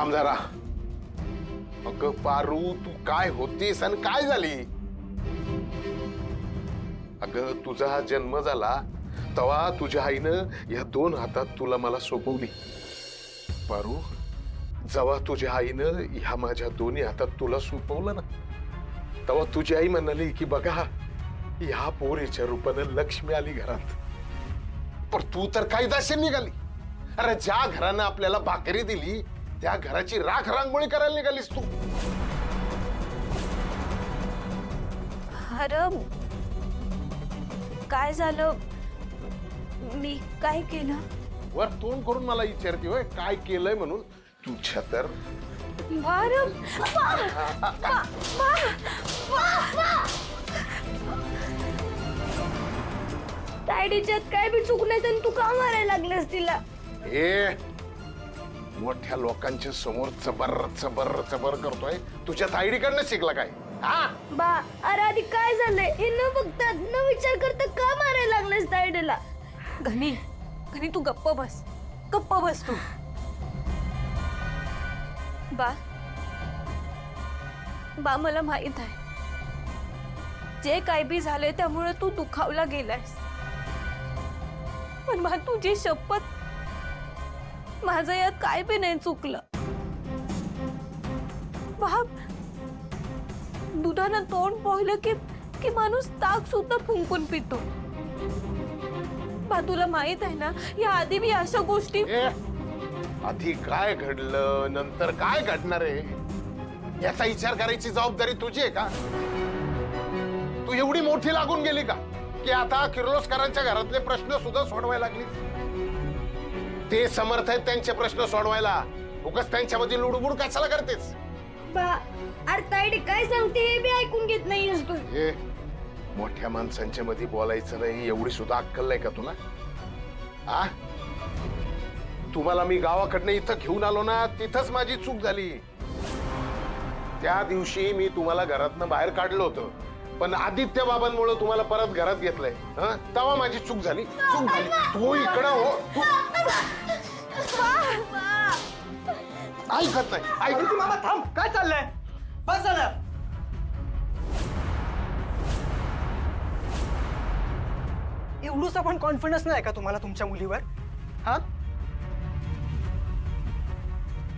थांब जरा. अगं पारू, तू काय होतीस आणि काय झाली? अगं तुझा हा जन्म झाला तेव्हा तुझ्या आईनं या 2 हातात तुला मला सोपवली. पारू, जेव्हा तुझ्या आईनं ह्या माझ्या दोन्ही हातात तुला सोपवलं ना, तेव्हा तुझी आई म्हणाली की बघा, ह्या पोरीच्या रूपानं लक्ष्मी आली घरात. पण तू तर काही दाशी निघाली. अरे ज्या घरानं आपल्याला भाकरी दिली त्या घराची राख रांगोळी करायला निघालीस तू. अरे काय झालं? मी काय केलं? वर तोंड करून मला विचारते होय काय केलंय म्हणून. तुझ्या तर तायडीच्यात काय बी चूक नाही तर तू का मारायला लागलास तिला? ए मोठ्या लोकांच्या समोर चबर चबर चबर करतोय. तुझ्या ताईडीकडनं शिकला काय? हा बा, अरे आधी काय झालंय हे न बघता न विचार करता का मारायला लागलास तायडीला? घनी घनी तू गप्प बस, गप्प बस तू. बा बा मला माहित आहे जे काय बी झालंय त्यामुळे तू दुखावला गेलायस, पण मला तुझी शपथ माझं यात काय बी नाही चुकलं. बाप, दुधानं तोंड पाहिलं की माणूस ताक सुद्धा फुंकून पितो. बा तुला माहित आहे ना, या आधी मी अशा गोष्टी. आधी काय घडलं नंतर काय घडणार आहे याचा विचार करायची जबाबदारी तुझी आहे का? तू एवढी मोठी लागून गेली का की आता किर्लोस्करांच्या घरातले प्रश्न सुद्धा सोडवायला लागली? ते समर्थ आहेत त्यांचे प्रश्न सोडवायला, उगाच त्यांच्यामध्ये लुडबुड कशाला करतेस? बा, अरे तायडी काय सांगते हे बी ऐकून घेत नाहीयेस तू. मोठ्या माणसांच्या मध्ये बोलायचं नाही एवढी सुद्धा अक्कल नाही का तुला? आ तुम्हाला मी गावाकडनं इथं घेऊन आलो ना, तिथंच माझी चूक झाली. त्या दिवशी मी तुम्हाला घरातनं बाहेर काढलं होतं, पण आदित्य बाबांमुळे तुम्हाला परत घरात घेतलंय. तेव्हा माझी चूक झाली. तू इकडं हो. ऐकत नाही. ऐकू मामा, थांब. काय चाललंय? बस झालं. एवढूसा पण कॉन्फिडन्स नाही का तुम्हाला तुमच्या मुलीवर? हा,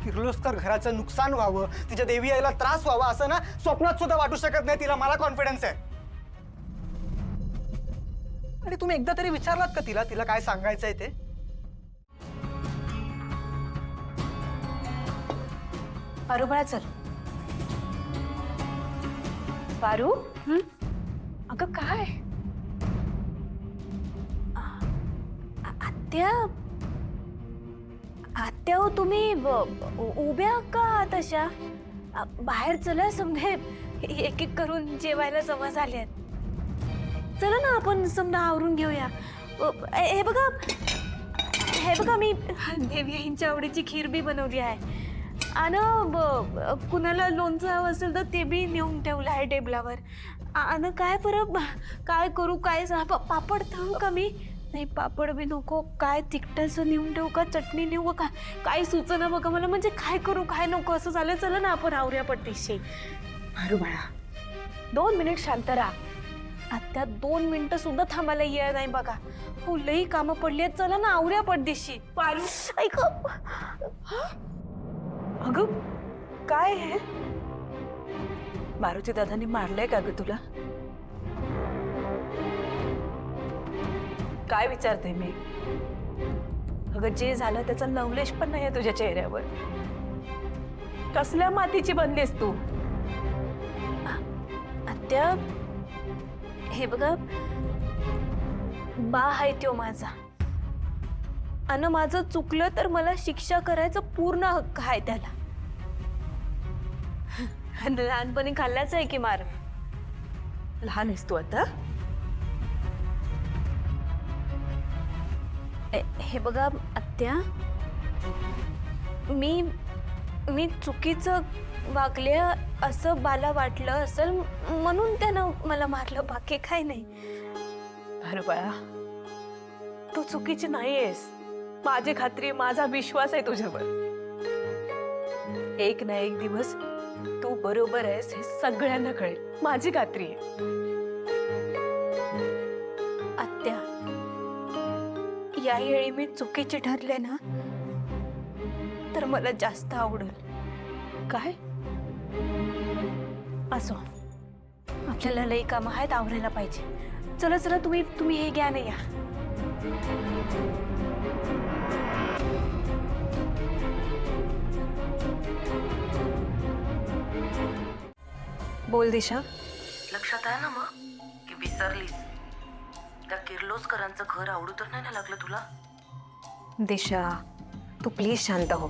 किर्लोस्कर घराचं नुकसान व्हावं, तिच्या देवी आईला त्रास व्हावा असं ना स्वप्नात सुद्धा वाटू शकत नाही तिला. मला कॉन्फिडन्स आहे. आणि तुम्ही एकदा तरी विचारलात का तिला तिला काय सांगायचंय ते? पारू बाळा चल. पारू, अगं काय? आत्या, आत्या हो तुम्ही उभ्या का तशा? बाहेर चला, समजे एक एक करून जेवायला जमा झाल्यात. चला ना आपण समजा आवरून घेऊया. हे बघा, हे बघा मी देवी आईंच्या आवडीची खीर बी बनवली आहे. आणि कुणाला लोणचं हवं असेल तर ते बी नेऊन ठेवलं आहे टेबलावर. आणि काय परत काय करू, काय पापड तळू का मी? नाही पापड बी नको. काय तिखटाचं नेऊन ठेवू का, चटणी नेऊ का, काय सुचना बघा मला. म्हणजे काय करू काय नको असं झालं. चला ना आपण आवऱ्या पट्टीशी. पारू बाळा 2 मिनिट शांत राहा. आत्या 2 मिनिटं सुद्धा थांबायला येणार नाही बघा. हो लई कामं पडली आहेत. चला ना आवऱ्या पट्टीशी. पारू ऐक, अगं काय आहे? मारुती दादांनी मारलंय का ग तुला? काय विचारते मी? अगं जे झालं त्याचा नवलेश पण नाहीये तुझ्या चेहऱ्यावर. कसल्या मातीची बनलीस तू? आत्या हे बघा, बा आहे त्यो माझा. आणि माझं चुकलं तर मला शिक्षा करायचा पूर्ण हक्क आहे त्याला. लहानपणी खाल्लाच आहे की मार. लहान आहेस तू आता? हे बघा आत्या, मी चुकीचं वागले असं बाला वाटलं असेल म्हणून त्यानं मला मारलं, बाकी काय नाही. अरे बाळा तू चुकीची नाहीयेस. माझी खात्री, माझा विश्वास आहे तुझ्यावर. एक ना एक दिवस तू बरोबर आहेस हे सगळ्यांना कळेल, माझी खात्री आहे. आत्या, यावेळी मी चुकीचे ठरले ना तर मला जास्त आवडेल. काय? असो, आपल्याला लई कामं आहेत, आवरायला पाहिजे. चला चला, तुम्ही हे घ्या ना, या. बोल दिशा. लक्षात आहे ना मग की विसरलीस? त्या किर्लोस्करांचं घर आवडू तर नाही ना लागलं तुला? दिशा, तू प्लीज शांत हो.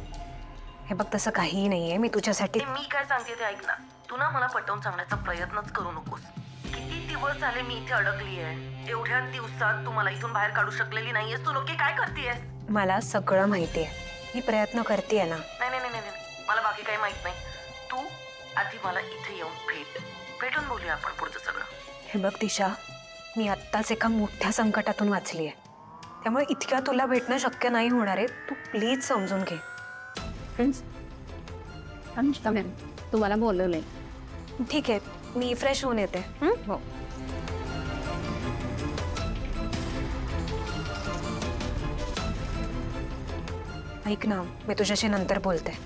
हे बघ, तसं काहीही नाहीये. मी तुझ्यासाठी ते मी काय सांगते ते ऐक ना. तू ना मला पटवून सांगण्याचा प्रयत्नच करू नकोस. किती दिवस झाले मी इथे अडकली आहे. एवढ्या दिवसात तू मला इथून बाहेर काढू शकलेली नाहीयेस. तू नक्की काय करतेयस? मला सगळं माहिती आहे. मी प्रयत्न करतेय ना. नाही नाही नाही नाही, मला बाकी काही माहित नाही. तू आधी मला इथे येऊन भेटून बोलूया आपण पुढचं सगळं. हे बघ दिशा, मी आत्ताच एका मोठ्या संकटातून वाचली आहे. त्यामुळे इतक्या तुला भेटणं शक्य नाही होणार आहे. तू प्लीज समजून घे. अनुष्का मॅम, तुम्हाला बोलवलंय. ठीक आहे, मी फ्रेश होऊन येते. हो. ऐक ना, मी तुझ्याशी नंतर बोलते.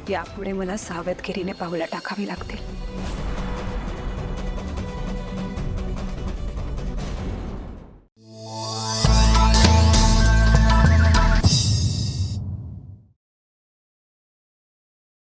यापुढे मला सावधगिरीने पावलं टाकावी लागतील.